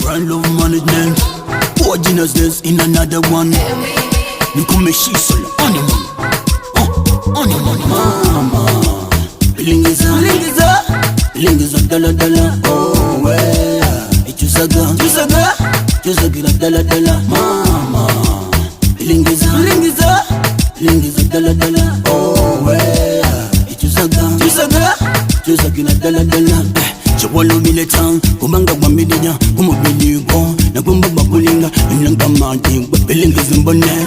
brand love management. Originals this in another one. You come me she solo honeymoon, mama. Bilingiza, dala. Oh well, ichusaga, dala, mama. Bilingiza, dala. Oh well, ichusaga, dala. Chawalo miletang, kumanga kwa midinya, kumabiligo, na kumbaba kulinga, nilanga maji, bilingiza mbone,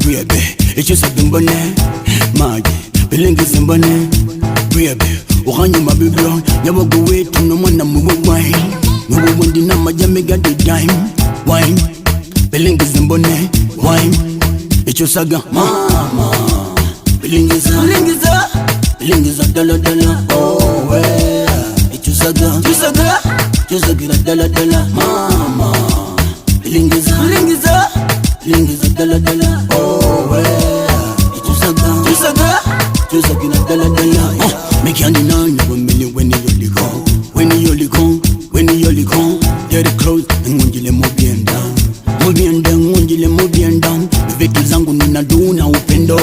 biebe, ichusaga mbone, maji, bilingiza mbone, biebe. Ukanyi mabiblo, nyawago wetu no mwana muwa wine. Muwa wandi na majame gade dime. Wine, bilingiza mbone, wine. Icho saga, mama. Bilingiza, dala. Oh well. Icho saga, dala, mama. Bilingiza, dala. Oh well. Icho saga, dala. Me can't deny you a million when you gone. Get it close and unjile mobi and down. Vitu zangu ninaduna upendo.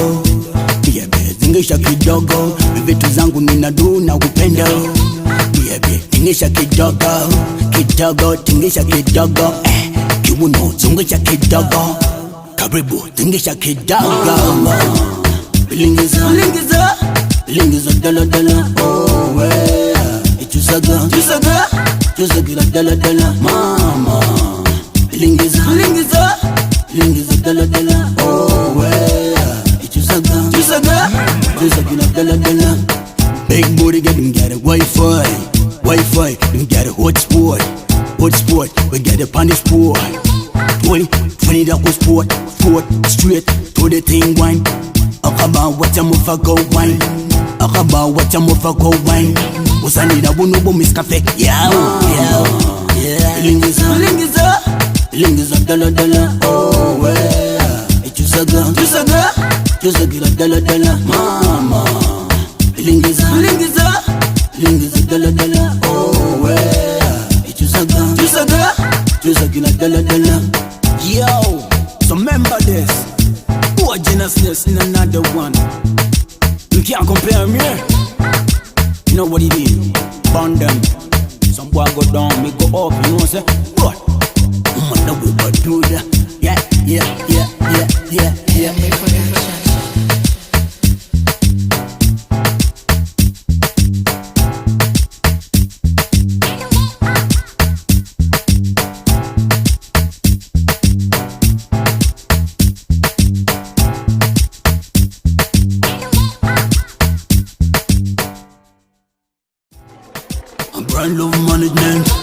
Biebe, zingisha kidogo. Vitu zangu ninaduna upendo. Biebe, tingisha kidogo. Tingisha kidogo. Kiuno, zungisha kidogo. Karibu, tingisha kidogo. Bilingiza, dala. Oh well, ichusaga, dala, mama. Bilingiza, dala. Oh well, ichusaga, dala. Big booty get them get a Wi-Fi, them get a hotspot, we get a panic sport. 20 that was sport, straight to the thing wine. Akaba wacha mufako wine. Usanida bunubu miskafe. Yeah. Bilingiza, dala. Oh well. Ichusaga, dala, mama. Bilingiza, dala. Oh well. Ichusaga, dala. Yo, so remember this. Originalness in another one. You can't compare me. You know what it is. Burn them. Some boy go down, me go up. You know what I'm saying? But I'm not going to do that. Yeah. Brand love management.